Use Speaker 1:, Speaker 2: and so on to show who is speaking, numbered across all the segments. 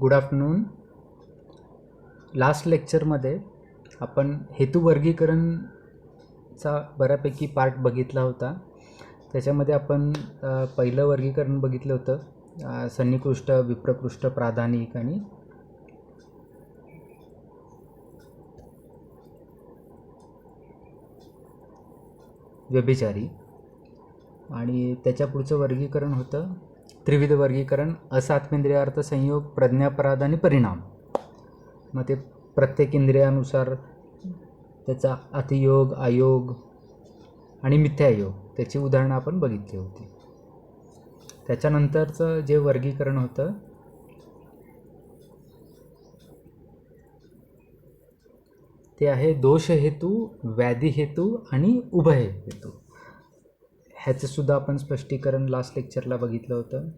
Speaker 1: Good afternoon. Last लेक्चरमध्ये आपण हेतुवर्गीकरणचा बऱ्यापैकी पार्ट बघितला होता. त्याच्यामध्ये आपण पहिलं वर्गीकरण बघितलं होतं, सन्निकृष्ट, विप्रकृष्ट, प्राधानिक आणि व्यभिचारी. आणि त्याच्या पुढचं वर्गीकरण होतं त्रिविध वर्गीकरण, असात्मेंद्रियार्थ संयोग, प्रज्ञापराध आणि परिणाम. मग ते प्रत्येक इंद्रियानुसार त्याचा अतियोग, अयोग आणि मिथ्यायोग त्याची उदाहरणं आपण बघितली होती. त्याच्यानंतरचं जे वर्गीकरण होतं ते आहे दोष हेतू, व्याधी हेतू आणि उभय हेतू. ह्याचं सुद्धा आपण स्पष्टीकरण लास्ट लेक्चरला बघितलं होतं.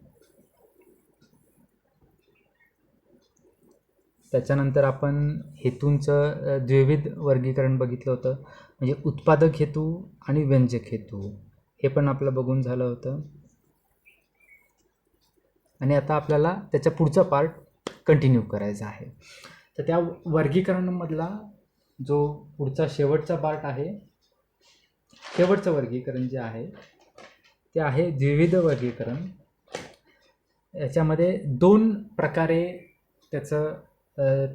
Speaker 1: त्याच्यानंतर आपण हेतूंचं द्विविध वर्गीकरण बघितलं होतं, म्हणजे उत्पादक हेतू आणि व्यंजक हेतू. हे पण आपलं बघून झालं होतं. आणि आता आपल्याला त्याच्या पुढचा पार्ट कंटिन्यू करायचा आहे. तर त्या वर्गीकरणामधला जो पुढचा शेवटचा पार्ट आहे, शेवटचं वर्गीकरण जे आहे ते आहे द्विविध वर्गीकरण. याच्यामध्ये दोन प्रकारे त्याचं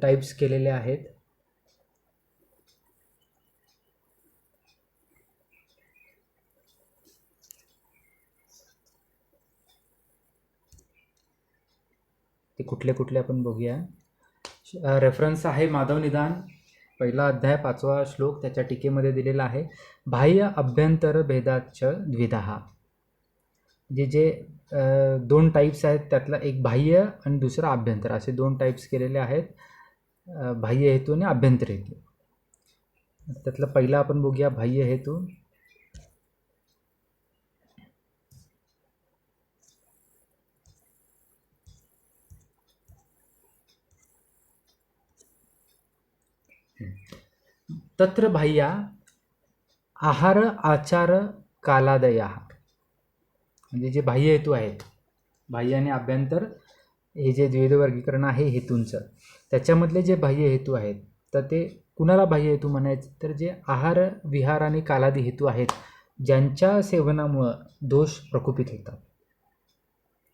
Speaker 1: टाइप्स केलेले आहेत. ते कुठले कुठले आपण बघूया. रेफरन्स आहे माधव निदान, पहिला अध्याय, 5वा श्लोक. त्याच्या टीकेमध्ये दिलेला आहे, बाह्य अभ्यंतर भेदाच्च द्विधा. जे दोन टाईप्स आहेत त्यातला एक बाह्य आणि दुसरा अभ्यंतर, असे दोन टाईप्स केलेले आहेत, बाह्य हेतू आणि अभ्यंतर हेतू. त्यातला पहिला आपण बघूया, बाह्य हेतू. तत्र बाह्या आहार आचार कालादया, म्हणजे जे बाह्य हेतू आहेत, बाह्य आणि अभ्यंतर हे जे द्विविध वर्गीकरण आहे हेतूंचं, त्याच्यामधले जे बाह्य हेतू आहेत तर ते कुणाला बाह्य हेतू म्हणायचं, तर जे आहार विहार आणि कालादी हेतू आहेत, ज्यांच्या सेवनामुळं दोष प्रकोपित होतात.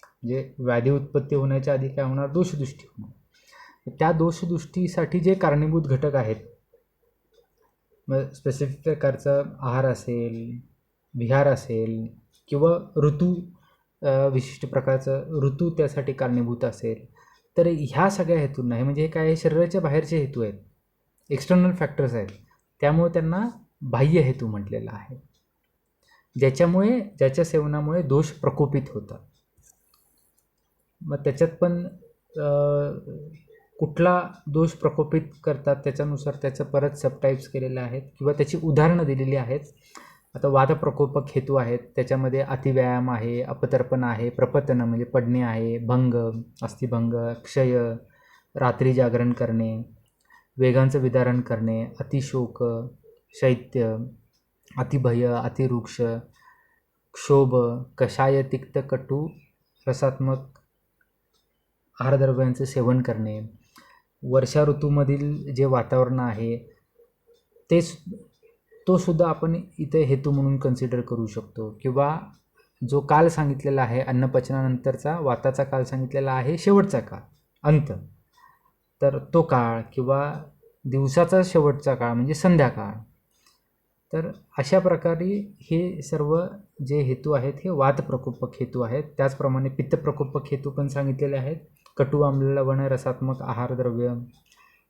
Speaker 1: म्हणजे व्याधी उत्पत्ती होण्याच्या आधी काय होणार, दोषदृष्टी होणार. त्या दोषदृष्टीसाठी जे कारणीभूत घटक आहेत, मग स्पेसिफिक प्रकारचा आहार असेल, विहार असेल, किंवा ऋतू, विशिष्ट प्रकारचं ऋतू त्यासाठी कारणीभूत असेल, तर ह्या सगळ्या हेतूंना, हे म्हणजे हे काय, शरीराच्या बाहेरचे हेतू आहेत, एक्सटर्नल फॅक्टर्स आहेत, त्यामुळे त्यांना बाह्य हेतू म्हटलेलं आहे, ज्याच्या सेवनामुळे दोष प्रकोपित होतात. मग त्याच्यात पण कुठला दोष प्रकोपित करतात त्याच्यानुसार त्याचं परत सबटाईप्स केलेले आहेत किंवा त्याची उदाहरणं दिलेली आहेत. आता वादप्रकोपक हेतू आहेत, त्याच्यामध्ये अतिव्यायाम आहे, अपतर्पण आहे, प्रपतन म्हणजे पडणे आहे, भंग, अस्थिभंग, क्षय, रात्री जागरण करणे, वेगांचं विदारण करणे, अतिशोक, शैत्य, अतिभय, अतिवृक्ष, क्षोभ, कषाय, तिक्त, कटू, रसात्मक आहारद्रव्यांचं सेवन करणे, वर्षा ऋतूमधील जे वातावरण आहे तो सुद्धा आपण इथे हेतू म्हणून कन्सिडर करू शकतो. किंवा जो काल सांगितलेला आहे, अन्नपचनानंतरचा वाताचा काल सांगितलेला आहे, शेवटचा काळ, अंत, तर तो काळ, किंवा दिवसाचा शेवटचा काळ म्हणजे संध्याकाळ. तर अशा प्रकारे हे सर्व जे हेतू आहेत हे वातप्रकोपक हेतू आहेत. त्याचप्रमाणे पित्तप्रकोपक हेतू पण सांगितलेले आहेत, कटू, आम्ल, लवण, रसात्मक आहारद्रव्य,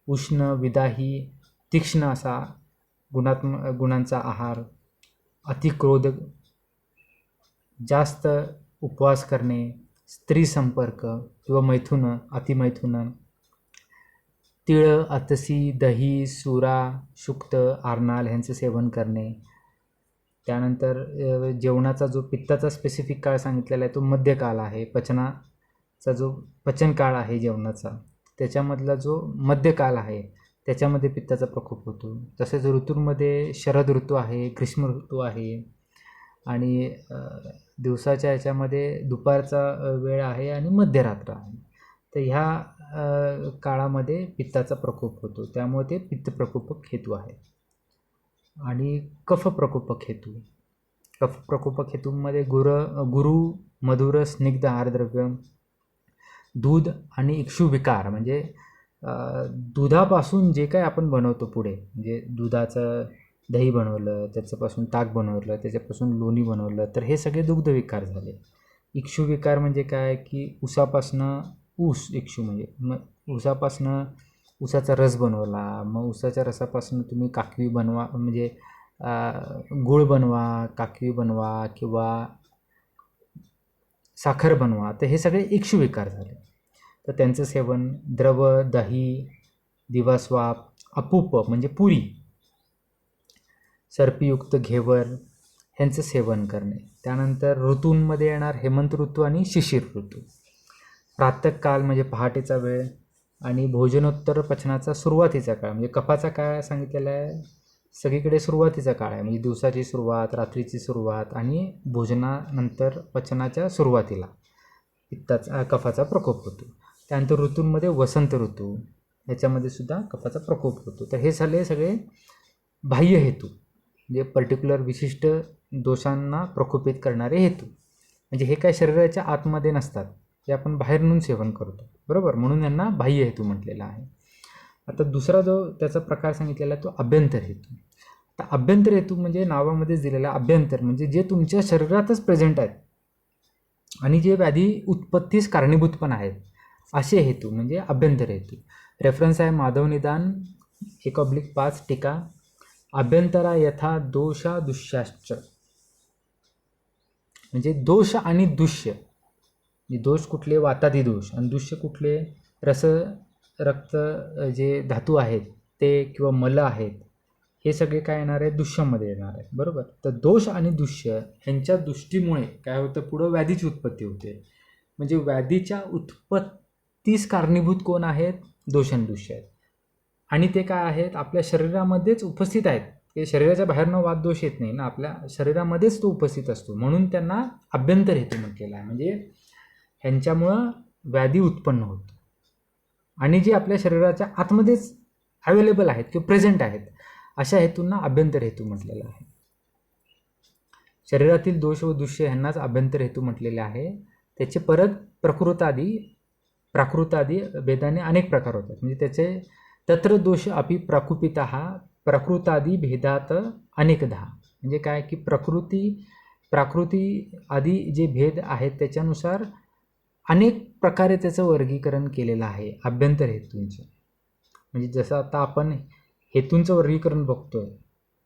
Speaker 1: उष्ण, विदाही, तीक्ष्ण असा गुणांचा आहार, अतिक्रोध, जास्त उपवास करणे, स्त्री संपर्क किंवा मैथुन, अतिमैथुन, तिळ, अतसी, दही, सुरा, शुक्त, आरनाल ह्यांचं सेवन करणे. त्यानंतर जेवणाचा जो पित्ताचा स्पेसिफिक काळ सांगितलेला आहे तो मध्यकाल आहे, पचनाचा जो पचन काळ आहे जेवणाचा, त्याच्यामधला जो मध्यकाल आहे त्याच्यामध्ये पित्ताचा प्रकोप होतो. तसेच ऋतूंमध्ये शरद ऋतू आहे, ग्रीष्म ऋतू आहे, आणि दिवसाच्या ह्याच्यामध्ये दुपारचा वेळ आहे आणि मध्यरात्र आहे. तर ह्या काळामध्ये पित्ताचा प्रकोप होतो, त्यामुळे ते पित्त प्रकोपक हेतू आहे. आणि कफ प्रकोपक हेतू, कफ प्रकोपक हेतूंमध्ये गुरु मधुर स्निग्ध आहारद्रव्य, दूध आणि इक्षुविकार म्हणजे दुधापासून जे काय आपण बनवतो पुढे, म्हणजे दुधाचं दही बनवलं, त्याच्यापासून ताक बनवलं, त्याच्यापासून लोणी बनवलं, तर हे सगळे दुग्धविकार झाले. इक्षुविकार म्हणजे काय की ऊसापासनं ऊस, इक्षू म्हणजे मग ऊसापासनं ऊसाचा रस बनवला, मग ऊसाच्या रसापासून तुम्ही काकवी बनवा, म्हणजे गूळ बनवा, काकवी बनवा किंवा साखर बनवा, तर हे सगळे इक्षुविकार झाले. तर त्यांचं सेवन द्रव, दही, दिवास्वाप, अपूप म्हणजे पुरी, सर्पीयुक्त घेवर ह्यांचं सेवन करणे. त्यानंतर ऋतूंमध्ये येणार हेमंत ऋतू आणि शिशिर ऋतू. प्रातःकाल म्हणजे पहाटेचा वेळ आणि भोजनोत्तर पचनाचा सुरुवातीचा काळ, म्हणजे कफाचा काळ सांगितलेला आहे, सगळीकडे सुरुवातीचा काळ आहे, म्हणजे दिवसाची सुरुवात, रात्रीची सुरुवात आणि भोजनानंतर पचनाच्या सुरुवातीला कफाचा प्रकोप होतो. त्यानंतर ऋतूंमध्ये वसंत ऋतू, ह्याच्यामध्ये सुद्धा कफाचा प्रकोप होतो. तर हे झाले सगळे बाह्य हेतू, म्हणजे पर्टिक्युलर विशिष्ट दोषांना प्रकोपित करणारे हेतू. म्हणजे हे काय शरीराच्या आतमध्ये नसतात, हे आपण बाहेरून सेवन करतो, बरोबर, म्हणून यांना बाह्य हेतू म्हटलेला आहे. आता दुसरा जो त्याचा प्रकार सांगितलेला आहे तो अभ्यंतर हेतू. आता अभ्यंतर हेतू म्हणजे नावामध्येच दिलेला अभ्यंतर, म्हणजे जे तुमच्या शरीरातच प्रेझेंट आहेत आणि जे व्याधी उत्पत्तीस कारणीभूत पण आहेत, असे हेतू म्हणजे अभ्यंतर हेतू. रेफरन्स आहे माधव निदान 1/5 टीका. अभ्यंतरा यथा दोषा दुष्याश्च, म्हणजे दोष आणि दुष्य, दोष कुठले वातादी दोष आणि दुष्य कुठले रस रक्त जे धातू आहेत ते किंवा मल आहेत, हे सगळे काय येणार आहे दुष्यामध्ये येणार आहे, बरोबर. तर दोष आणि दुष्य ह्यांच्या दृष्टीमुळे काय होतं, पुढं व्याधीची उत्पत्ती होते. म्हणजे व्याधीच्या उत्पत्तीस कारणीभूत कोण आहेत, दोष आणि दुष्य आहेत. आणि ते काय आहेत, आपल्या शरीरामध्येच उपस्थित आहेत, ते शरीराच्या बाहेरनं वाद दोष येत नाही ना, आपल्या शरीरामध्येच तो उपस्थित असतो, म्हणून त्यांना अभ्यंतर हेतू म्हटलेला आहे. म्हणजे ह्यांच्यामुळं व्याधी उत्पन्न होतो आणि जे आपल्या शरीराच्या आतमध्येच अवेलेबल आहेत किंवा प्रेझेंट आहेत, अशा हेतूंना अभ्यंतर हेतू म्हटलेला आहे. शरीरातील दोष व दुष्य ह्यांनाच अभ्यंतर हेतू म्हटलेले आहे. त्याचे परत प्राकृतादी भेदाने अनेक प्रकार होतात. म्हणजे त्याचे तत्र दोष अपि प्रकुपितः प्राकृतादी भेदात अनेकदा, म्हणजे काय की प्राकृती आदी जे भेद आहेत त्याच्यानुसार अनेक प्रकारे त्याचं वर्गीकरण केलेलं आहे अभ्यंतर हेतूंचे. म्हणजे जसं आता आपण हेतूंचं वर्गीकरण बघतोय,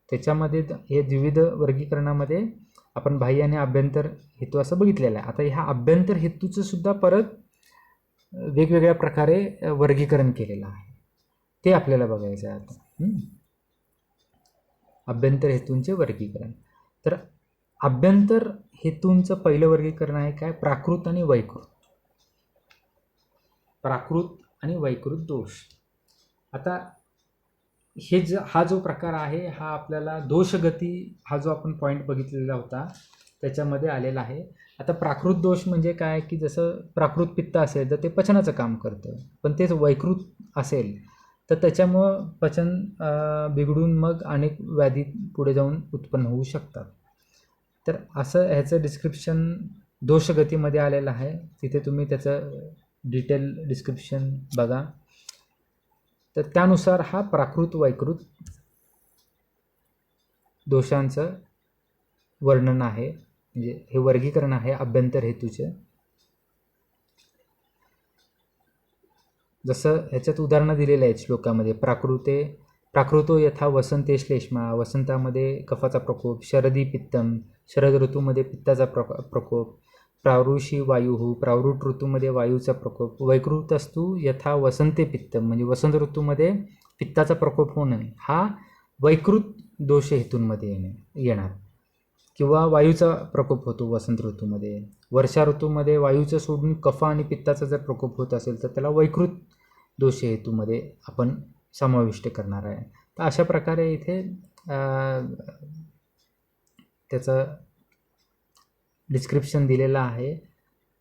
Speaker 1: त्याच्यामध्ये हे विविध वर्गीकरणामध्ये आपण बाह्य आणि अभ्यंतर हेतू असं बघितलेलं आहे. आता ह्या अभ्यंतर हेतूचं सुद्धा परत वेगवेगळ्या प्रकारे वर्गीकरण केलेलं आहे, ते आपल्याला बघायचं आहे आता. अभ्यंतर हेतूंचे वर्गीकरण. तर अभ्यंतर हेतूंचं पहिलं वर्गीकरण आहे काय, प्राकृत आणि वैकृत. प्राकृत आणि वैकृत दोष. आता हे हा जो प्रकार आहे हा आपल्याला दोषगती हा जो आपण पॉईंट बघितलेला होता त्याच्यामध्ये आलेला आहे. आता प्राकृत दोष म्हणजे काय की जसं प्राकृत पित्त असेल तर ते पचनाचं काम करतं, पण तेच वैकृत असेल तर त्याच्यामुळं पचन बिघडून मग अनेक व्याधी पुढे जाऊन उत्पन्न होऊ शकतात. तर असं ह्याचं डिस्क्रिप्शन दोषगतीमध्ये आलेलं आहे, तिथे तुम्ही त्याचं डिटेल डिस्क्रिप्शन बघा. तर त्यानुसार हा प्राकृत वैकृत दोषांचं वर्णन आहे, म्हणजे हे वर्गीकरण आहे अभ्यंतर हेतूचे. जसं ह्याच्यात उदाहरणं दिलेलं आहेत श्लोकामध्ये, प्राकृतो यथा वसंते श्लेष्मा, वसंतामध्ये कफाचा प्रकोप, शरदी पित्तम, शरद ऋतूमध्ये पित्ताचा प्रकोप, प्रावृषी वायू, प्रावृट ऋतूमध्ये वायूचा प्रकोप, वैकृतस्तु यथा वसंते पित्तम, म्हणजे वसंत ऋतूमध्ये पित्ताचा प्रकोप होणे, हा वैकृत दोष हेतूंमध्ये येणार. किंवा वायूचा प्रकोप होतो वसंत ऋतूमध्ये, वर्षा ऋतूमध्ये वायूचं सोडून कफा आणि पित्ताचा जर प्रकोप होत असेल तर त्याला वैकृत दोष हेतूमध्ये आपण समाविष्ट करणार आहे. तर अशा प्रकारे इथे त्याचं डिस्क्रिप्शन दिलेलं आहे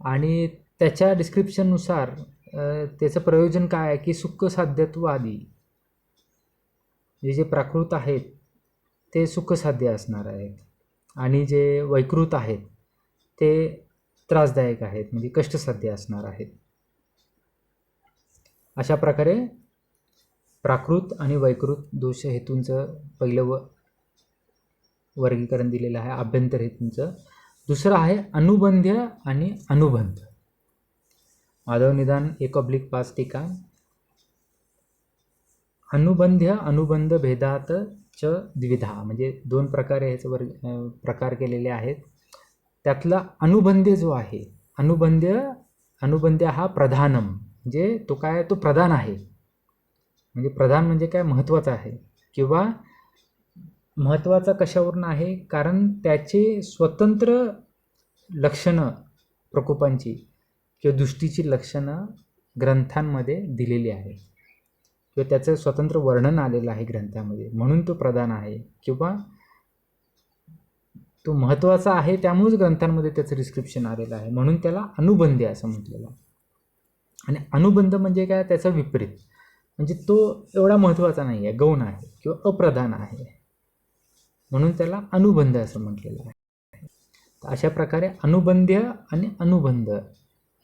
Speaker 1: आणि त्याच्या डिस्क्रिप्शननुसार त्याचं प्रयोजन काय आहे की सुख साध्यत्व आदी जे प्राकृत आहेत ते सुखसाध्य असणार आहेत आणि जे वैकृत आहेत ते त्रासदायक आहेत, म्हणजे कष्टसाध्य असणार आहेत. अशा प्रकारे प्राकृत आणि वैकृत दोष हेतूंचं पहिलं वर्गीकरण दिलेलं आहे आभ्यंतर हेतूंचं. दुसरं आहे अनुबंध्य आणि अनुबंध. माधव निदान 1/5 टीका. अनुबंध्य अनुबंध भेदात च द्विधा, म्हणजे 2 प्रकारे ह्याचे प्रकार केलेले आहेत. त्यातला अनुबंध्य जो आहे, अनुबंध्य हा प्रधानम, म्हणजे तो काय, तो प्रधान आहे. म्हणजे प्रधान म्हणजे काय, महत्त्वाचा आहे. किंवा महत्त्वाचा कशावरून आहे, कारण त्याचे स्वतंत्र लक्षणं प्रकोपांची किंवा दृष्टीची लक्षणं ग्रंथांमध्ये दिलेली आहे किंवा त्याचं स्वतंत्र वर्णन आलेलं आहे ग्रंथामध्ये, म्हणून तो प्रधान आहे. किंवा तो महत्त्वाचा आहे त्यामुळेच ग्रंथांमध्ये त्याचं डिस्क्रिप्शन आलेलं आहे, म्हणून त्याला अनुबंध्य असं म्हटलेलं आहे. आणि अनुबंध म्हणजे काय, त्याचा विपरीत, म्हणजे तो एवढा महत्त्वाचा नाही आहे, गौण आहे किंवा अप्रधान आहे, म्हणून त्याला अनुबंध असं म्हटलेलं आहे. अशा प्रकारे अनुबंध्य आणि अनुबंध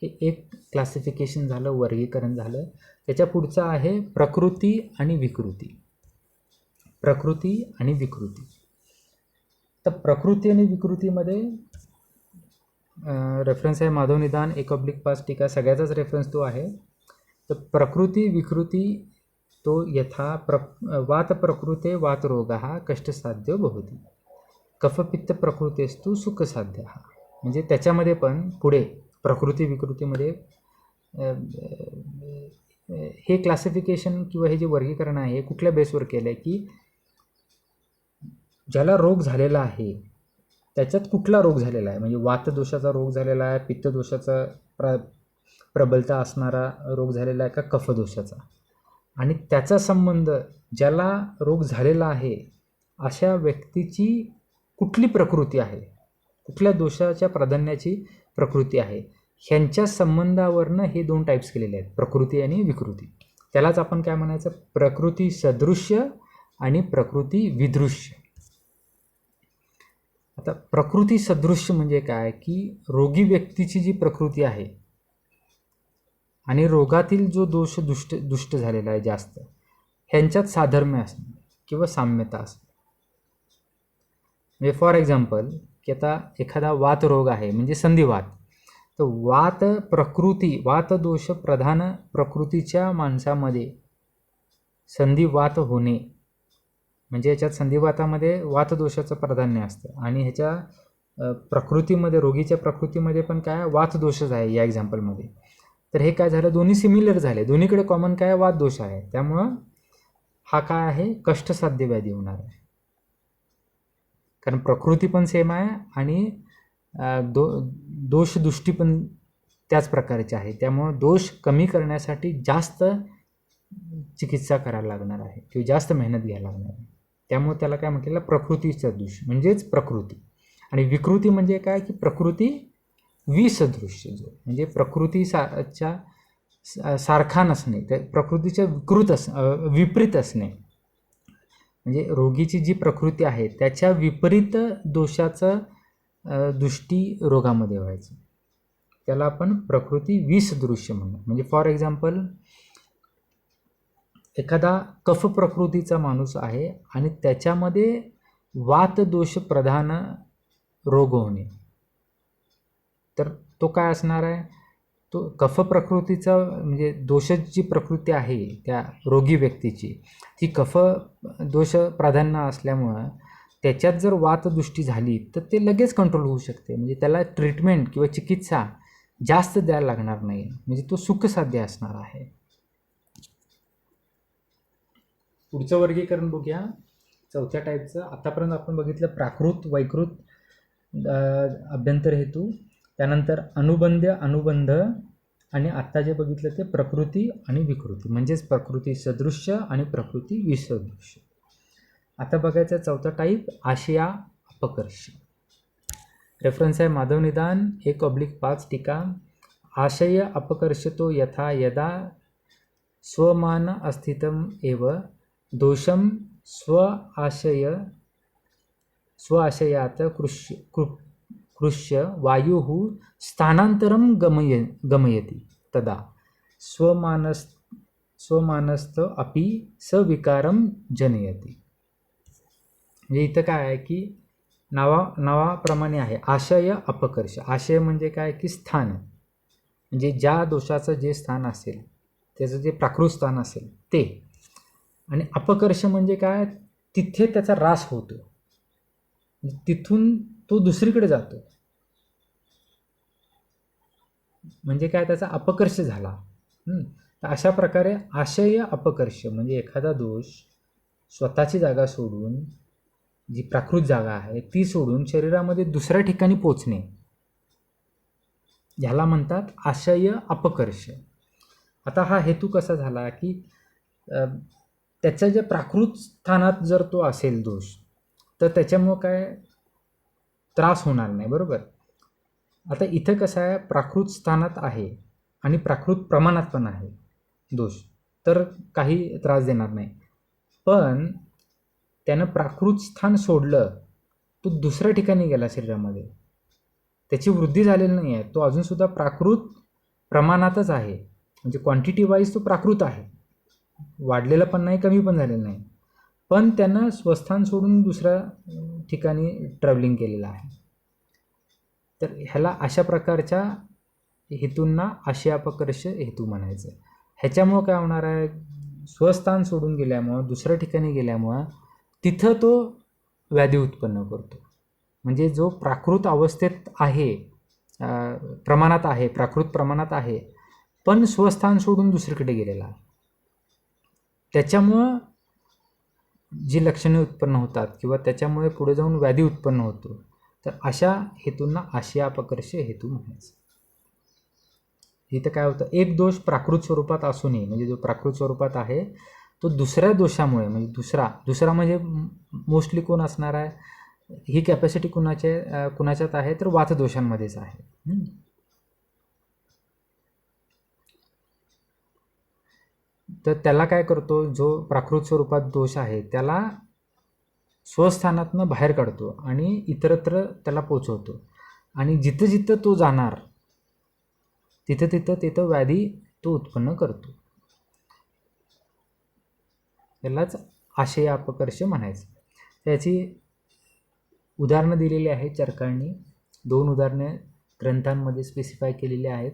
Speaker 1: हे एक क्लासिफिकेशन झालं, वर्गीकरण झालं. त्याच्या पुढचं आहे प्रकृती आणि विकृती. प्रकृती आणि विकृती. तर प्रकृती आणि विकृतीमध्ये रेफरन्स आहे माधव निदान 1/5 टीका, सगळ्याचाच रेफरन्स तो आहे. तर प्रकृती विकृती तो यथा वात प्रकृते वात रोगः कष्टसाध्यो भवति, कफपित्त प्रकृतेस्तु सुखसाध्यः. म्हणजे त्याच्यामध्ये पण पुढे प्रकृती विकृतीमध्ये हे क्लासिफिकेशन किंवा हे जे वर्गीकरण आहे हे कुठल्या बेसवर केलं आहे की ज्याला रोग झालेला आहे त्याच्यात कुठला रोग झालेला आहे, म्हणजे वातदोषाचा रोग झालेला आहे, पित्तदोषाचा प्रबलता असणारा रोग झालेला आहे का कफदोषाचा, आणि त्याचा संबंध ज्याला रोग झालेला आहे अशा व्यक्तीची कुठली प्रकृती आहे, कुठल्या दोषाच्या प्राधान्याची प्रकृती आहे, ह्यांच्या संबंधावरनं हे 2 टाईप्स केलेले आहेत, प्रकृती आणि विकृती. त्यालाच आपण काय म्हणायचं, प्रकृती सदृश्य आणि प्रकृती विदृश्य. आता प्रकृती सदृश्य म्हणजे काय की रोगी व्यक्तीची जी प्रकृती आहे आणि रोगातील जो दोष दुष्ट झालेला आहे जास्त, ह्यांच्यात साधर्म्य असणे किंवा साम्यता असणे. म्हणजे फॉर एक्झाम्पल की आता एखादा वात रोग आहे म्हणजे संधिवात, तर वात प्रकृती वातदोष प्रधान प्रकृतीच्या माणसामध्ये संधिवात होणे, म्हणजे याच्यात संधिवातामध्ये वातदोषाचं प्राधान्य असतं आणि ह्याच्या प्रकृतीमध्ये रोगीच्या प्रकृतीमध्ये पण काय वातदोषच आहे या एक्झाम्पलमध्ये. तर हे काय झालं, दोन्ही सिमिलर झाले, दोन्हीकडे कॉमन काय वातदोष आहे, त्यामुळं हा काय आहे कष्टसाध्य व्याधी होणार आहे, कारण प्रकृती पण सेम आहे आणि दोष दृष्टी पण त्याच प्रकारची आहे, त्यामुळं दोष कमी करण्यासाठी जास्त चिकित्सा करायला लागणार आहे किंवा जास्त मेहनत घ्यायला लागणार आहे. त्यामुळे त्याला काय म्हटलेलं प्रकृतीचा दोष म्हणजेच प्रकृती. आणि विकृती म्हणजे काय की प्रकृती विसदृश्य, जो म्हणजे प्रकृतीच्या सारखा नसणे, त्या प्रकृतीच्या विपरीत असणे, म्हणजे रोगीची जी प्रकृती आहे त्याच्या विपरीत दोषाचं दृष्टी रोगामध्ये व्हायचं, त्याला आपण प्रकृती विसदृश्य म्हणू. म्हणजे फॉर एक्झाम्पल एखादा कफ प्रकृतीचा माणूस आहे आणि त्याच्यामध्ये वातदोष प्रधान रोग होणे, तर तो काय असणार आहे, तो कफ प्रकृतीचा म्हणजे दोषाची जी प्रकृती आहे त्या रोगी व्यक्तीची ती कफ दोष प्राधान्य असल्यामुळं त्याच्यात जर वातदृष्टी झाली तर ते लगेच कंट्रोल होऊ शकते, म्हणजे त्याला ट्रीटमेंट किंवा चिकित्सा जास्त द्यायला लागणार नाही, म्हणजे तो सुखसाध्य असणार आहे. पुढचं वर्गीकरण बघूया 4थ्या टाईपचं. आतापर्यंत आपण बघितलं प्राकृत वैकृत अभ्यंतर हेतू, त्यानंतर अनुबंध्य अनुबंध, आणि आत्ता जे बघितलं ते प्रकृती आणि विकृती, म्हणजेच प्रकृती सदृश्य आणि प्रकृती विसदृश्य. आता बघायचं 4था टाईप आशया अपकर्ष. रेफरन्स आहे माधव निदान 1/5 टीका. आशय अपकर्षतो यथा यदा स्वमान अस्थितम एव दोषम स्वआशयात कृष्य वायुः स्थानांतरम गमयति तदा स्वमानस्थ अपि सविकारम जनयति. म्हणजे इथं काय आहे की नावाप्रमाणे आहे आशय अपकर्ष. आशय म्हणजे काय की स्थान, म्हणजे ज्या दोषाचं जे स्थान असेल त्याचं जे प्राकृत स्थान असेल ते. आणि अपकर्ष म्हणजे काय, तिथे त्याचा ऱ्हास होतो, तिथून तो दुसरीकडे जातो, म्हणजे काय त्याचा अपकर्ष झाला. तर अशा प्रकारे आशय अपकर्ष म्हणजे एखादा दोष स्वतःची जागा सोडून, जी प्राकृत जागा आहे ती सोडून शरीरामध्ये दुसऱ्या ठिकाणी पोचणे, ह्याला म्हणतात आशय अपकर्ष. आता हा हेतू कसा झाला की त्याच्या ज्या प्राकृत स्थानात जर तो असेल दोष, तर त्याच्यामुळं काय त्रास होणार नाही, बरोबर. आता इथं कसं आहे, प्राकृत स्थानात आहे आणि प्राकृत प्रमाणात पण आहे दोष, तर काही त्रास देणार नाही. पण त्यानं प्राकृत स्थान सोडलं, तो दुसऱ्या ठिकाणी गेला शरीरामध्ये, त्याची वृद्धी झालेली नाही आहे, तो अजूनसुद्धा प्राकृत प्रमाणातच आहे, म्हणजे क्वांटिटी वाईज तो प्राकृत आहे, वाढलेला पण नाही कमी पण झालेलं नाही, पण त्यानं स्वस्थान सोडून दुसऱ्या ठिकाणी ट्रॅव्हलिंग केलेलं आहे. तर ह्याला अशा प्रकारच्या हेतूंना आशयापकर्ष हेतू म्हणायचं. ह्याच्यामुळं काय होणार आहे, स्वस्थान सोडून गेल्यामुळं दुसऱ्या ठिकाणी गेल्यामुळं तिथं तो व्याधी उत्पन्न करतो. म्हणजे जो प्राकृत अवस्थेत आहे, प्रमाणात आहे, प्राकृत प्रमाणात आहे, पण स्वस्थान सोडून दुसरीकडे गेलेला आहे, त्याच्यामुळं जी लक्षणे उत्पन्न होतात किंवा त्याच्यामुळे पुढे जाऊन व्याधी उत्पन्न होतो, तर अशा हेतूंना आशयापकर्ष हेतू म्हणायचं. इथं काय होतं, एक दोष प्राकृत स्वरूपात असूनही, म्हणजे जो प्राकृत स्वरूपात आहे तो दुसऱ्या दोषामुळे, म्हणजे दुसरा म्हणजे मोस्टली कोण असणार आहे, ही कॅपॅसिटी कुणाच्यात आहे, तर वातदोषांमध्येच आहे. तर त्याला काय करतो, जो प्राकृत स्वरूपात दोष आहे त्याला स्वस्थानातनं बाहेर काढतो आणि इतरत्र त्याला पोचवतो, आणि जिथं जिथं तो जाणार तिथं व्याधी तो उत्पन्न करतो. यालाच आशयापकर्ष म्हणायचं. त्याची उदाहरणं दिलेली आहेत चरकांनी, 2 उदाहरणे ग्रंथांमध्ये स्पेसिफाय केलेली आहेत.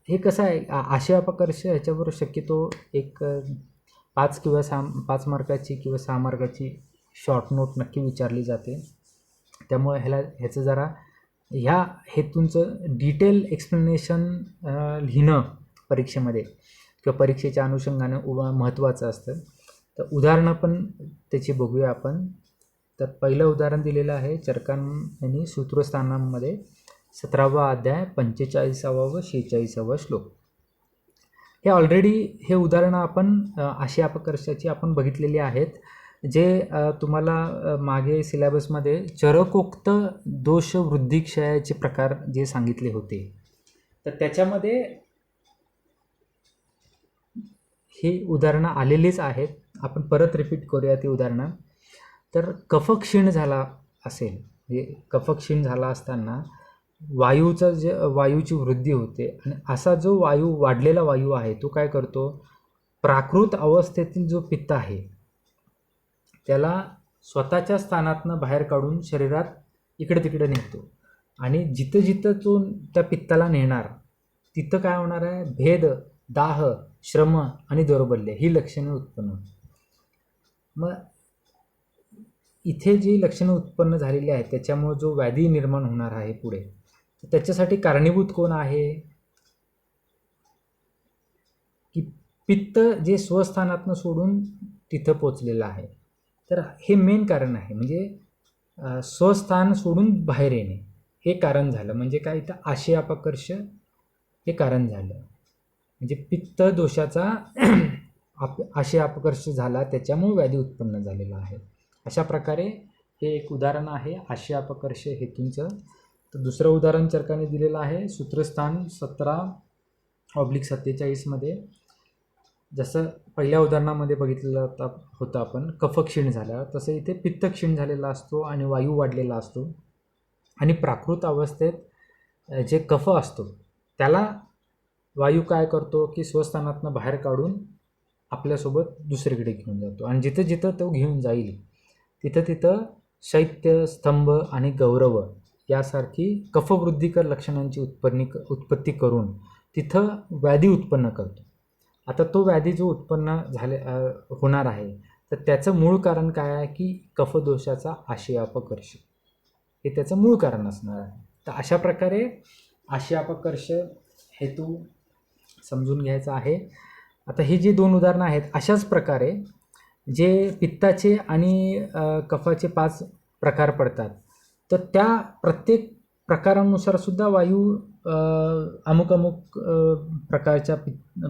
Speaker 1: हे कसं आहे, आशयापकर्ष ह्याच्यावर शक्यतो एक 5 मार्काची किंवा 6 मार्काची शॉर्ट नोट नक्की विचारली जाते. त्यामुळे ह्याचं जरा ह्या हेतूंचं डिटेल एक्सप्लेनेशन लिहिणं परीक्षेमध्ये किंवा परीक्षेच्या अनुषंगाने महत्त्वाचं असतं. तर उदाहरणं पण त्याची बघूया आपण. तर पहिलं उदाहरण दिलेलं आहे चरकांनी सूत्रस्थानांमध्ये 17वा अध्याय 45वा व 46वा श्लोक. हे ऑलरेडी हे उदाहरणं आपण आशयापकर्षाची आपण बघितलेली आहेत, जे तुम्हाला मागे सिलेबसमध्ये चरकोक्त दोष वृद्धिक्षयाचे प्रकार जे सांगितले होते, तर त्याच्यामध्ये हे उदाहरणं आलेलीच आहेत. आपण परत रिपीट करूया ती उदाहरणं. तर कफक्षीण झाला असेल, म्हणजे कफक्षीण झाला असताना वायूची वृद्धी होते, आणि असा जो वाढलेला वायू आहे तो काय करतो, प्राकृत अवस्थेतील जो पित्त आहे त्याला स्वतःच्या स्थानातनं बाहेर काढून शरीरात इकडे तिकडे नेतो, आणि जिथं जिथं तो त्या पित्ताला नेणार तिथं काय होणार आहे, भेद, दाह, श्रम आणि दौर्बल्य ही लक्षणे उत्पन्न होतात. मग इथे जी लक्षणं उत्पन्न झालेली आहेत त्याच्यामुळे जो व्याधी निर्माण होणार आहे पुढे, त्याच्यासाठी कारणीभूत कोण आहे की पित्त जे स्वस्थानातनं सोडून तिथं पोचलेलं आहे. तर हे मेन कारण आहे, म्हणजे स्वस्थान सोडून बाहेर येणे हे कारण झालं. म्हणजे काय, इथं आशयापकर्ष हे कारण झालं, म्हणजे पित्त दोषाचा आशयापकर्ष झाला, त्याच्यामुळे व्याधी उत्पन्न झालेला आहे. अशा प्रकारे हे एक उदाहरण आहे आशयापकर्ष हेतूंचं. तर दुसरं उदाहरण चरकाने दिलेलं आहे सूत्रस्थान 17/47 जसं पहिल्या उदाहरणामध्ये बघितलेलं होतं आपण कफ क्षीण झाल्यावर, तसं इथे पित्त क्षीण झालेला असतो आणि वायू वाढलेला असतो आणि प्राकृत अवस्थेत जे कफ असतो त्याला वायू काय करतो की स्वस्थानातनं बाहेर काढून आपल्यासोबत दुसरीकडे घेऊन जातो आणि जिथं जिथं तो घेऊन जाईल तिथं तिथं शैत्य, स्तंभ आणि गौरव यासारखी कफवृद्धिकर लक्षणांची उत्पत्ती करून तिथं व्याधी उत्पन्न करतो. आता तो व्याधी जो उत्पन्न होणार आहे तर त्याचं मूळ कारण काय आहे की कफदोषाचा आशय अपकर्ष हे त्याचं मूळ कारण असणार आहे. तर अशा प्रकारे आशय अपकर्ष हेतू समजून घ्यायचा आहे. आता ही जी 2 उदाहरणं आहेत अशाच प्रकारे जे पित्ताचे आणि कफाचे 5 प्रकार पडतात तर त्या प्रत्येक प्रकारानुसार सुद्धा वायू अमुक प्रकारच्या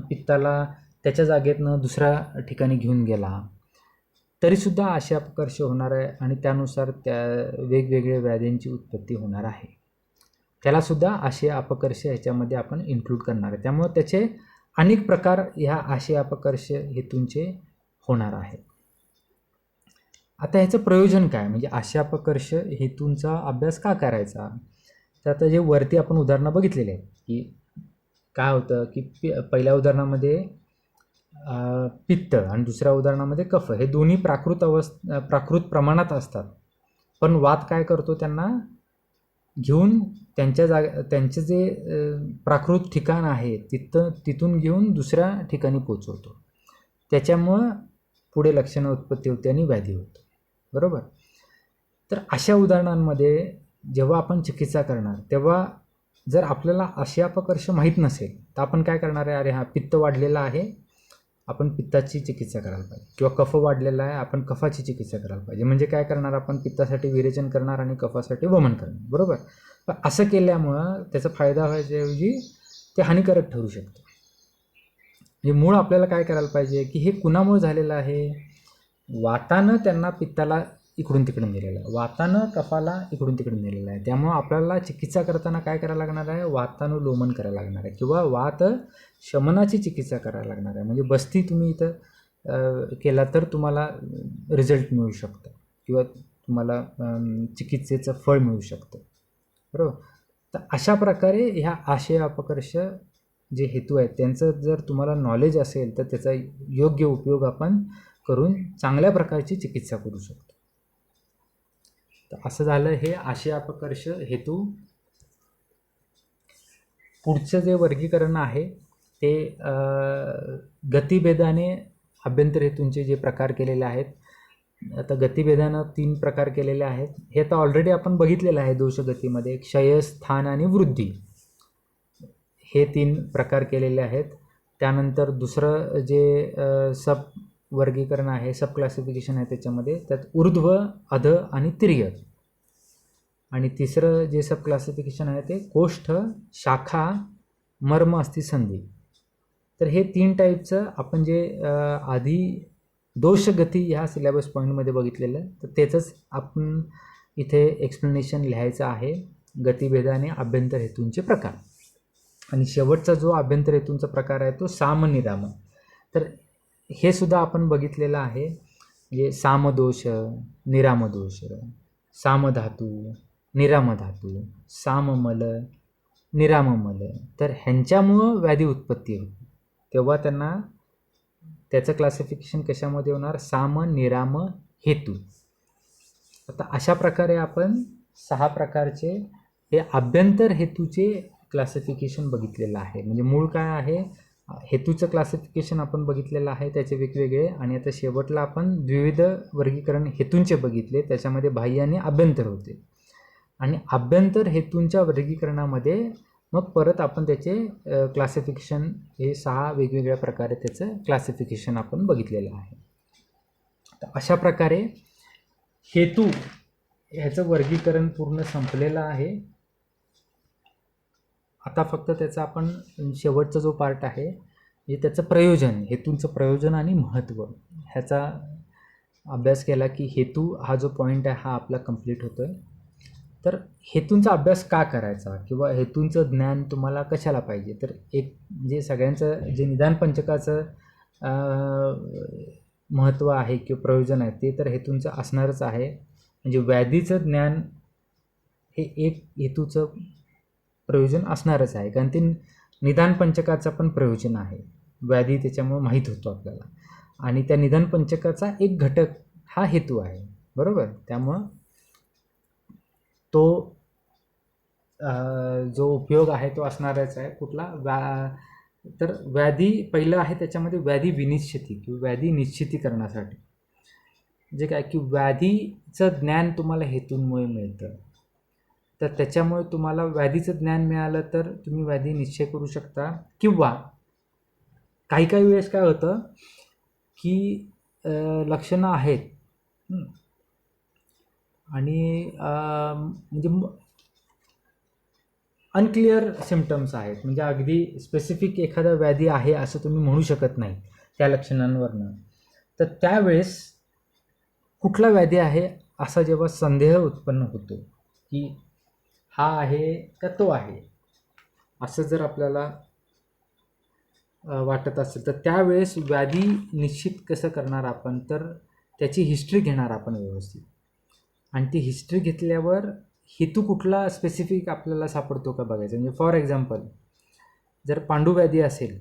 Speaker 1: पित्ताला त्याच्या जागेतनं दुसऱ्या ठिकाणी घेऊन गेला तरीसुद्धा आशय अपकर्ष होणार आहे आणि त्यानुसार त्या वेगवेगळ्या व्याधींची उत्पत्ती होणार आहे. त्यालासुद्धा आशय अपकर्ष ह्याच्यामध्ये आपण इन्क्लूड करणार आहे. त्यामुळे त्याचे अनेक प्रकार ह्या आशय अपकर्ष हेतूंचे होणार आहे. आता ह्याचं प्रयोजन काय, म्हणजे आशय अपकर्ष हेतूंचा अभ्यास का करायचा? तर आता जे वरती आपण उदाहरणं बघितलेले आहेत की काय होतं की पहिल्या उदाहरणामध्ये पित्त आणि दुसऱ्या उदाहरणामध्ये कफ हे दोन्ही प्राकृत प्रमाणात असतात, पण वात काय करतो त्यांना घेऊन त्यांचे जे प्राकृत ठिकाण आहे तिथून घेऊन दुसऱ्या ठिकाणी पोचवतो. त्याच्यामुळं पुढे लक्षणं उत्पत्ती होते आणि व्याधी होतो. बरोबर. तर अशा उदाहरणांमध्ये जेव्हा आपण चिकित्सा करणार तेव्हा जर आपल्याला आशय अपकर्ष माहीत नसेल तर आपण काय करणार आहे, अरे हा पित्त वाढलेला आहे आपण पित्ताची चिकित्सा करायला पाहिजे, किंवा कफ वाढलेला आहे आपण कफाची चिकित्सा करायला पाहिजे. म्हणजे काय करणार, आपण पित्तासाठी विरेचन करणार आणि कफासाठी वमन करणार. बरोबर. पण असं केल्यामुळं त्याचा फायदा व्हायच्याऐवजी ते हानिकारक ठरू शकतं. म्हणजे मूळ आपल्याला काय करायला पाहिजे की हे कुणामुळे झालेलं आहे, वातानं त्यांना पित्ताला इकडून तिकडून नेलेलं आहे, वातानं कफाला इकडून तिकडून नेलेलं आहे. त्यामुळं आपल्याला चिकित्सा करताना काय करायला लागणार आहे, वातानुलोमन करायला लागणार आहे किंवा वात शमनाची चिकित्सा करायला लागणार आहे. म्हणजे बस्ती तुम्ही इथं केला तर तुम्हाला रिझल्ट मिळू शकतं किंवा तुम्हाला चिकित्सेचं फळ मिळू शकतं. बरोबर. तर अशा प्रकारे ह्या आशय अपकर्ष जे हेतू आहेत त्यांचं जर तुम्हाला नॉलेज असेल तर त्याचा योग्य उपयोग आपण करून चांगल्या प्रकारची चिकित्सा करू शकतो. तर असं झालं हे आशय अपकर्ष हेतू. पुढचं जे वर्गीकरण आहे ते गतिभेदाने अभ्यंतर हेतूंचे जे प्रकार केलेले आहेत. आता गतिभेदानं 3 प्रकार केलेले आहेत. हे आता ऑलरेडी आपण बघितलेलं आहे दोषगतीमध्ये क्षय, स्थान आणि वृद्धी हे 3 प्रकार केलेले आहेत. त्यानंतर दुसरं जे सब वर्गीकरण आहे, सब क्लासिफिकेशन आहे त्याच्यामध्ये त्यात ऊर्ध्व, अध आणि तिर्यक. आणि तिसरं जे सब क्लासिफिकेशन आहे ते कोष्ठ, शाखा, मर्म, अस्थि, संधी. तर हे 3 टाईपचं आपण जे आधी दोषगती ह्या सिलेबस पॉईंटमध्ये बघितलेलं आहे तर त्याचंच आपण इथे एक्सप्लेनेशन लिहायचं आहे, गतिभेदाने अभ्यंतर हेतूंचे प्रकार. आणि शेवटचा जो अभ्यंतर हेतूंचा प्रकार आहे तो सामनिराम. तर हे सुद्धा आपण बघितलेलं आहे. म्हणजे सामदोष, निरामदोष, सामधातू, निरामधातू, साममल, निराममल. तर ह्यांच्यामुळं व्याधी उत्पत्ती होते तेव्हा त्यांना त्याचं क्लासिफिकेशन कशामध्ये होणार, साम निराम हेतू. आता अशा प्रकारे आपण 6 प्रकारचे हे अभ्यंतर हेतूचे क्लासिफिकेशन बघितलेलं आहे. म्हणजे मूळ काय आहे, हेतूचं क्लासिफिकेशन आपण बघितलेलं आहे त्याचे वेगवेगळे. आणि आता शेवटला आपण द्विविध वर्गीकरण हेतूंचे बघितले, त्याच्यामध्ये बाह्य आणि अभ्यंतर होते. आणि अभ्यंतर हेतूंच्या वर्गीकरणामध्ये मग परत आपण त्याचे क्लासिफिकेशन हे 6 वेगवेगळ्या प्रकारे त्याचं क्लासिफिकेशन आपण बघितलेलं आहे. तर अशा प्रकारे हेतू ह्याचं वर्गीकरण पूर्ण संपलेलं आहे. आता फक्त त्याचा आपण शेवटचा जो पार्ट आहे म्हणजे त्याचं प्रयोजन, हेतूंचं प्रयोजन आणि महत्त्व ह्याचा अभ्यास केला की हेतू हा जो पॉईंट आहे हा आपला कंप्लीट होतो आहे. तर हेतूंचा अभ्यास का करायचा किंवा हेतूंचं ज्ञान तुम्हाला कशाला पाहिजे, तर एक म्हणजे सगळ्यांचं जे निदान पंचकाचं महत्त्व आहे किंवा प्रयोजन आहे ते तर हेतूंचं असणारच आहे. म्हणजे व्याधीचं ज्ञान हे एक हेतूचं प्रयोजन असणारच आहे, कारण ते निदान पंचकाचं पण प्रयोजन आहे. व्याधी त्याच्यामुळे माहीत होतो आपल्याला, आणि त्या निदान पंचकाचा एक घटक हा हेतू आहे, बरोबर. त्यामुळं तो जो उपयोग आहे तो असणारच आहे. कुठला तर व्याधी पहिलं आहे त्याच्यामध्ये व्याधी विनिश्चिती किंवा व्याधी निश्चितीकरणासाठी. म्हणजे काय की व्याधीचं ज्ञान तुम्हाला हेतूंमुळे मिळतं, तर त्याच्यामुळे तुम्हाला व्याधीचं ज्ञान मिळालं तर तुम्ही व्याधी निश्चय करू शकता. किंवा काही काही वेळेस काय होतं की लक्षणं आहेत आणि म्हणजे अनक्लिअर सिम्पटम्स आहेत, म्हणजे अगदी स्पेसिफिक एखादा व्याधी आहे असं तुम्ही म्हणू शकत नाही त्या लक्षणांवरनं. तर त्यावेळेस कुठला व्याधी आहे असा जेव्हा संदेह उत्पन्न होतो की हा आहे का तो आहे, असं जर आपल्याला वाटत असेल, तर त्यावेळेस व्याधी निश्चित कसं करणार आपण, तर त्याची हिस्ट्री घेणार आपण व्यवस्थित. आणि ती हिस्ट्री घेतल्यावर हेतू कुठला स्पेसिफिक आपल्याला सापडतो का बघायचं. म्हणजे फॉर एक्झाम्पल जर पांडुव्याधी असेल,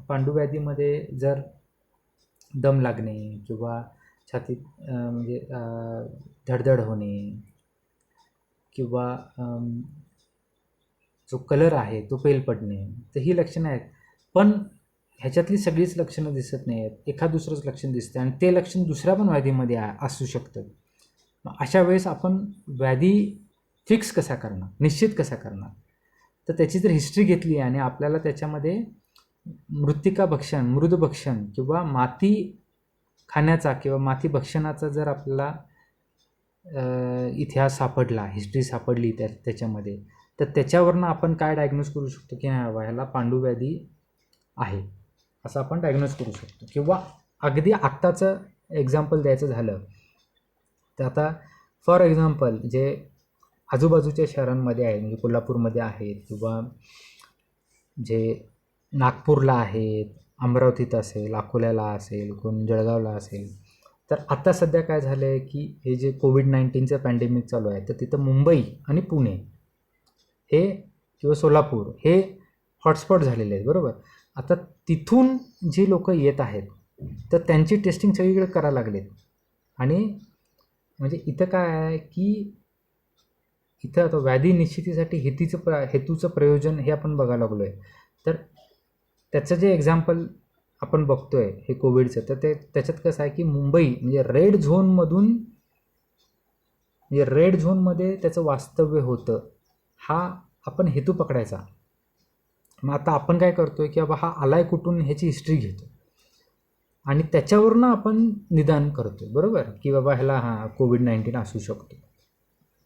Speaker 1: पांडुव्याधीमध्ये जर दम लागणे किंवा छातीत म्हणजे धडधड होणे किंवा जो कलर आहे तो पेल पडणे, तर ही लक्षणं आहेत. पण ह्याच्यातली सगळीच लक्षणं दिसत नाही आहेत, एखाद दुसरंच लक्षण दिसतं आणि ते लक्षण दुसऱ्या पण व्याधीमध्ये असू शकतं. मग अशा वेळेस आपण व्याधी फिक्स कसा करणार, निश्चित कसा करणार, तर त्याची जर हिस्ट्री घेतली आणि आपल्याला त्याच्यामध्ये मृत्तिका भक्षण, मृद भक्षण किंवा माती खाण्याचा किंवा माती भक्षणाचा जर आपल्याला इतिहास सापडला, हिस्ट्री सापडली त्याच्यामध्ये, तर त्याच्यावरनं आपण काय डायग्नोज करू शकतो की नाही बाबा ह्याला पांडुव्याधी आहे असं आपण डायग्नोज करू शकतो. किंवा अगदी आत्ताचं एक्झाम्पल द्यायचं झालं तर आता फॉर एक्झाम्पल जे आजूबाजूच्या शहरांमध्ये आहेत, म्हणजे कोल्हापूरमध्ये आहेत किंवा जे नागपूरला आहेत, अमरावतीत असेल, अकोल्याला असेल, कोण जळगावला असेल, तर आता सध्या काय झालं आहे की हे जे कोविड-19चं पॅन्डेमिक चालू आहे, तर तिथं मुंबई आणि पुणे हे किंवा सोलापूर हे हॉटस्पॉट झालेले आहेत, बरोबर. आता तिथून जी लोक येत आहेत तर त्यांची टेस्टिंग सगळीकडे करायला लागलेत. आणि म्हणजे इथं काय आहे की इथं आता व्याधी निश्चितीसाठी हेतूचं प्रयोजन हे आपण बघायला लागलो आहे. तर त्याचं जे एक्झाम्पल आपण बघतो आहे हे कोविडचं, तर त्याच्यात कसं आहे की मुंबई म्हणजे रेड झोनमध्ये त्याचं वास्तव्य होतं, हा आपण हेतू पकडायचा. मग आता आपण काय करतो आहे की बाबा हा आलाय कुठून ह्याची हिस्ट्री घेतो आणि त्याच्यावरनं आपण निदान करतो, बरोबर, की बाबा ह्याला कोविड-19 असू शकतो.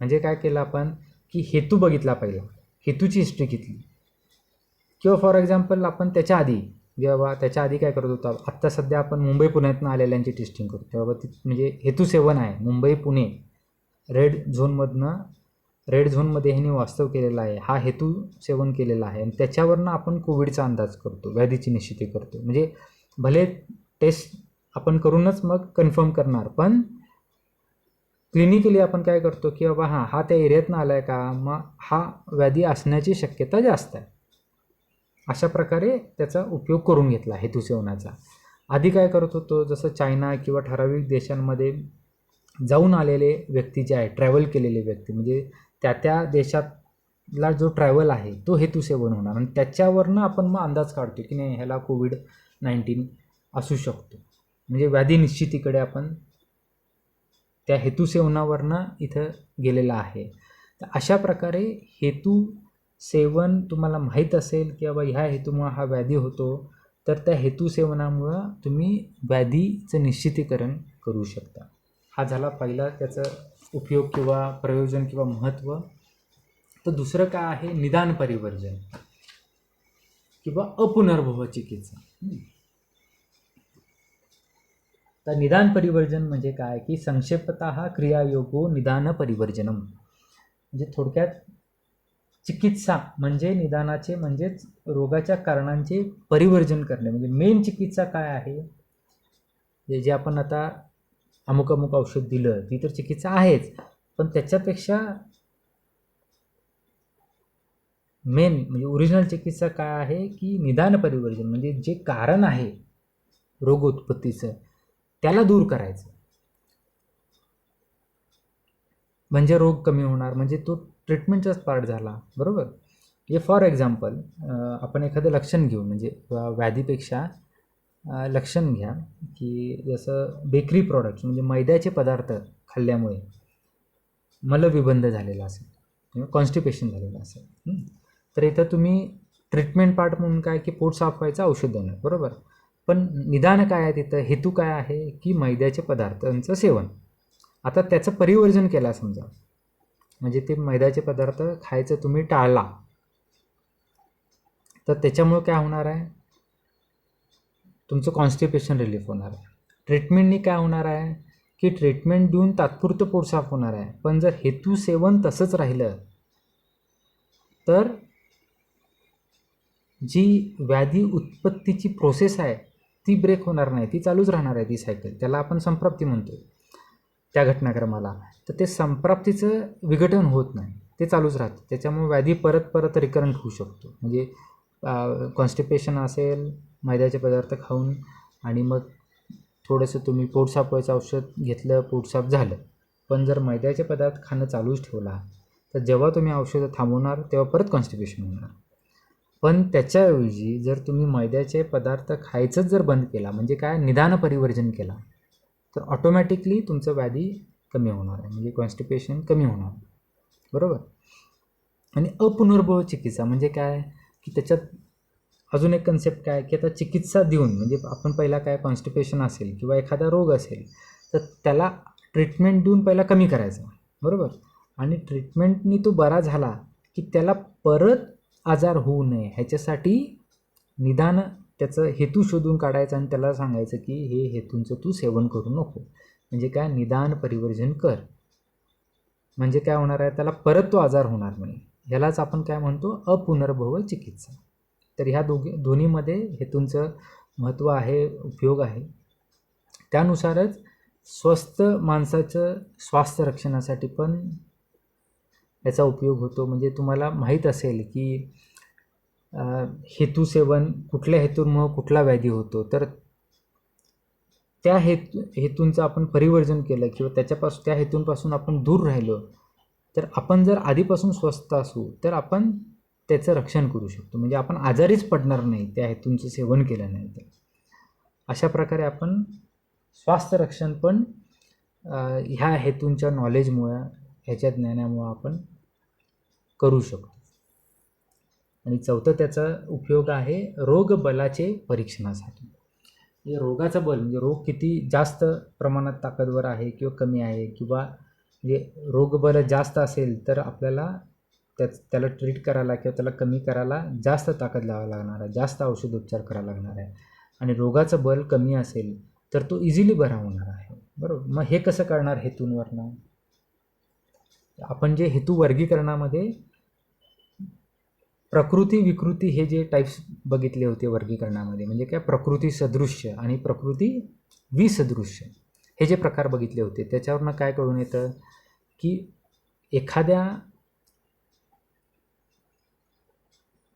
Speaker 1: म्हणजे काय केलं आपण की हेतू बघितला पहिला, हेतूची हिस्ट्री घेतली. किंवा फॉर एक्झाम्पल आपण त्याच्या आधी त्याच्या आधी काय करत होतो, आत्ता सध्या आपण मुंबई पुण्यातनं आलेल्यांची टेस्टिंग करतो. बाबा म्हणजे हेतू सेवन आहे, मुंबई पुणे रेड झोनमध्ये ह्यांनी वास्तव केलेला आहे, हा हेतू सेवन केलेला आहे आणि त्याच्यावरनं आपण कोविडचा अंदाज करतो, व्याधीची निश्चिती करतो. म्हणजे भले टेस्ट आपण करूनच मग कन्फर्म करणार, पण क्लिनिकली आपण काय करतो की बाबा हा त्या एरियातनं आला आहे का, मग हा व्याधी असण्याची शक्यता जास्त आहे. अशा प्रकारे त्याचा उपयोग करून घेतला हेतू सेवनाचा. आधी काय करत होतो, जसं चायना किंवा ठराविक देशांमध्ये जाऊन आलेले व्यक्ती जे आहे, ट्रॅव्हल केलेले व्यक्ती, म्हणजे त्या देशातला जो ट्रॅव्हल आहे तो हेतू सेवन होणार आणि त्याच्यावरनं आपण मग अंदाज काढतो की नाही ह्याला कोविड-19 असू शकतो. म्हणजे व्याधी निश्चितीकडे आपण त्या हेतू सेवनावरनं इथं गेलेला आहे. तर अशा प्रकारे हेतू सेवन तुम्हाला माहीत असेल की बाबा ह्या हेतूमुळं हा व्याधी होतो, तर त्या हेतू सेवनामुळं तुम्ही व्याधीचं निश्चितीकरण करू शकता. हा झाला पहिला त्याचा उपयोग किंवा प्रयोजन किंवा महत्त्व. तर दुसरं काय आहे, निदान परिवर्जन किंवा अपुनर्भव चिकित्सा. तर निदान परिवर्जन म्हणजे काय की संक्षेपतः क्रियायोगो निदान परिवर्जनम. म्हणजे थोडक्यात चिकित्सा म्हणजे निदानाचे म्हणजेच रोगाच्या कारणांचे परिवर्जन करणे. म्हणजे मेन चिकित्सा काय आहे, जे आपण आता अमुक अमुक औषध दिलं ती तर चिकित्सा आहेच, पण त्याच्यापेक्षा मेन म्हणजे ओरिजिनल चिकित्सा काय आहे की निदान परिवर्जन, म्हणजे जे कारण आहे रोग उत्पत्तीचं त्याला दूर करायचं, म्हणजे रोग कमी होणार, म्हणजे तो ट्रीटमेंटचाच पार्ट झाला. बरोबर. हे फॉर एक्झाम्पल आपण एखादं लक्षण घेऊ, म्हणजे व्याधीपेक्षा लक्षण घ्या की जसं बेकरी प्रॉडक्ट्स म्हणजे मैद्याचे पदार्थ खाल्ल्यामुळे मलविबंध झालेला असेल किंवा कॉन्स्टिपेशन झालेलं असेल, तर इथं तुम्ही ट्रीटमेंट पार्ट म्हणून काय की पोट साफ व्हायचं औषध देणं. बरोबर. पण निदान काय आहे तिथं, हेतू काय आहे की मैद्याचे पदार्थांचं सेवन. आता त्याचं परिवर्जन केलं समजा, म्हणजे ते मैद्याचे पदार्थ खायचं तुम्ही टाळला, तर त्याच्यामुळे काय होणार आहे, तुमचं कॉन्स्टिपेशन रिलीफ होणार आहे. ट्रीटमेंटनी काय होणार आहे की ट्रीटमेंट देऊन तात्पुरतं पोट साफ होणार आहे, पण जर हेतू सेवन तसंच राहिलं तर जी व्याधी उत्पत्तीची प्रोसेस आहे ती ब्रेक होणार नाही, ती चालूच राहणार आहे, ती सायकल. त्याला आपण संप्राप्ती म्हणतो त्या घटनाक्रमाला. तर ते संप्राप्तीचं विघटन होत नाही, ते चालूच राहतं. त्याच्यामुळे व्याधी परत परत रिकरंट होऊ शकतो. म्हणजे कॉन्स्टिपेशन असेल मैद्याचे पदार्थ खाऊन, आणि मग थोडंसं तुम्ही पोट साफ व्हायचं औषध घेतलं, पोट साफ झालं, पण जर मैद्याचे पदार्थ खाणं चालूच ठेवला तर जेव्हा तुम्ही औषधं थांबवणार तेव्हा परत कॉन्स्टिपेशन होणार. पण त्याच्याऐवजी जर तुम्ही मैद्याचे पदार्थ खायचंच जर बंद केला, म्हणजे काय निदान परिवर्जन केला, तर ऑटोमॅटिकली तुमचं व्याधी कमी होणार आहे, म्हणजे कॉन्स्टिपेशन कमी होणार. बरोबर. आणि अपुनर्भव चिकित्सा म्हणजे काय की त्याच्यात अजून एक कन्सेप्ट काय की आता चिकित्सा देऊन, म्हणजे आपण पहिला काय कॉन्स्टिपेशन असेल किंवा एखादा रोग असेल तर त्याला ट्रीटमेंट देऊन पहिला कमी करायचा. बरोबर. आणि ट्रीटमेंटनी तो बरा झाला की त्याला परत आजार होऊ नये ह्याच्यासाठी निदान त्याचं हेतू शोधून काढायचं आणि त्याला सांगायचं की हे हेतूंचं तू सेवन करू नको. म्हणजे काय, निदान परिवर्जन कर, म्हणजे काय होणार आहे, त्याला परत तो आजार होणार नाही. ह्यालाच आपण काय म्हणतो, अपुनर्भव चिकित्सा. तर ह्या दोन्हीमध्ये हेतूंचं महत्त्व आहे, उपयोग आहे. त्यानुसारच स्वस्थ माणसाचं स्वास्थ्य रक्षणासाठी पण याचा उपयोग होतो. म्हणजे तुम्हाला माहीत असेल की हेतू सेवन कुठल्या हेतूंमुळे कुठला व्याधी होतो, तर त्या हेतूंचं आपण परिवर्जन केलं किंवा त्या हेतूंपासून आपण दूर राहिलो, तर आपण जर आधीपासून स्वस्थ असू तर आपण त्याचं रक्षण करू शकतो. म्हणजे आपण आजारीच पडणार नाही त्या हेतूंचं सेवन केलं नाही तर. अशा प्रकारे आपण स्वास्थ्य रक्षण पण ह्या हेतूंच्या नॉलेजमुळं, ह्याच्या ज्ञानामुळं आपण करू शकतो. आणि चौथं त्याचा उपयोग आहे रोगबलाचे परीक्षणासाठी. म्हणजे रोगाचं बल म्हणजे रोग किती जास्त प्रमाणात ताकदवर आहे किंवा कमी आहे, किंवा म्हणजे रोगबल जास्त असेल तर आपल्याला त्याला ट्रीट करायला किंवा त्याला कमी करायला जास्त ताकद लावावी लागणार आहे, जास्त औषधोपचार करायला लागणार आहे. आणि रोगाचं बल कमी असेल तर तो इझिली बरा होणार आहे. बरोबर. मग हे कसं कळणार हेतूंवरनं, आपण जे हेतू वर्गीकरणामध्ये प्रकृती विकृती हे जे टाईप्स बघितले होते वर्गीकरणामध्ये, म्हणजे काय प्रकृती सदृश्य आणि प्रकृती विसदृश्य हे जे प्रकार बघितले होते, त्याच्यावरनं काय कळून येतं की एखाद्या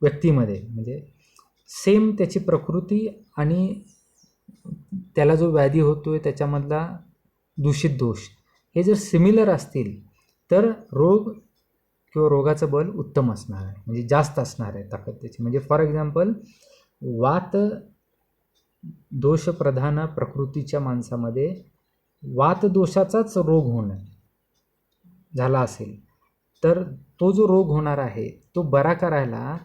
Speaker 1: व्यक्तीमध्ये म्हणजे सेम त्याची प्रकृती आणि त्याला जो व्याधी होतोय त्याच्यामधला दूषित दोष हे जर सिमिलर असतील तर रोग किंवा रोगाचं बल उत्तम असणार आहे, म्हणजे जास्त असणार आहे ताकद त्याची. म्हणजे फॉर एक्झाम्पल वात दोषप्रधान प्रकृतीच्या माणसामध्ये वातदोषाचाच रोग होणं झाला असेल तर तो जो रोग होणार आहे तो बरा करायला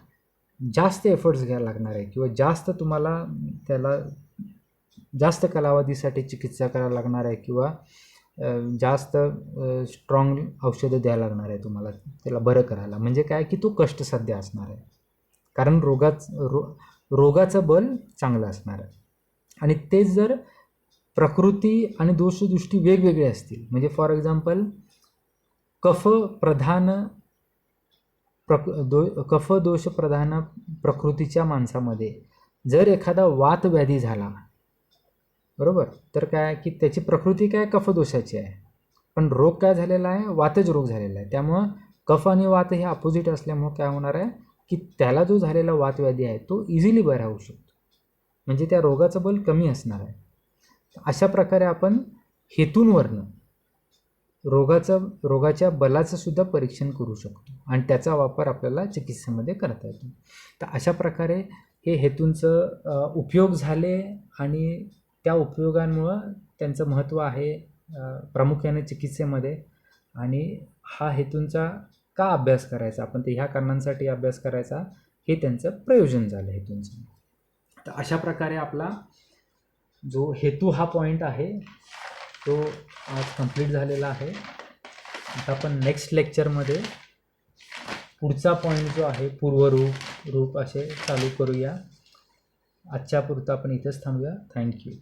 Speaker 1: जास्त एफर्ट्स घ्यायला लागणार आहे, किंवा जास्त तुम्हाला त्याला जास्त कालावधीसाठी चिकित्सा करायला लागणार आहे, किंवा जास्त स्ट्रॉंग औषधं द्यायला लागणार आहे तुम्हाला त्याला बरं करायला. म्हणजे काय की तो कष्टसाध्य असणार आहे, कारण रोगाचं बल चांगलं असणार आहे. आणि तेच जर प्रकृती आणि दोषदृष्टी वेगवेगळे असतील, म्हणजे फॉर एक्झाम्पल कफ प्रधान कफदोष प्रधान प्रकृतीच्या माणसामध्ये जर एखादा वातव्याधी झाला, बरोबर, तर काय की त्याची प्रकृती काय कफदोषाची आहे, पण रोग काय झालेला आहे, वातज रोग झालेला आहे. त्यामुळं कफ आणि वात हे अपोजिट असल्यामुळं काय होणार आहे की त्याला जो झालेला वातव्याधी आहे तो इझिली बरा होऊ शकतो, म्हणजे त्या रोगाचं बल कमी असणार आहे. अशा प्रकारे आपण हेतूंवरनं रोगाच्या बलाचं सुद्धा परीक्षण करू शकतो आणि त्याचा वापर आपल्याला चिकित्सेमध्ये करता येतो. तर अशा प्रकारे हे हेतूंचं उपयोग झाले आणि त्या उपयोगांमुळं त्यांचं महत्त्व आहे प्रामुख्याने चिकित्सेमध्ये. आणि हा हेतूंचा का अभ्यास करायचा आपण, तर ह्या कारणांसाठी अभ्यास करायचा, हे त्यांचं प्रयोजन झालं हेतूंचं. तर अशा प्रकारे आपला जो हेतू हा पॉईंट आहे तो आज कंप्लीट झालेला आहे. आता आपण नेक्स्ट लेक्चरमध्ये पुढचा पॉईंट जो आहे पूर्वरूप, रूप असे चालू करूया. आजच्या पुरता आपण इथेच थांबूया. थँक्यू.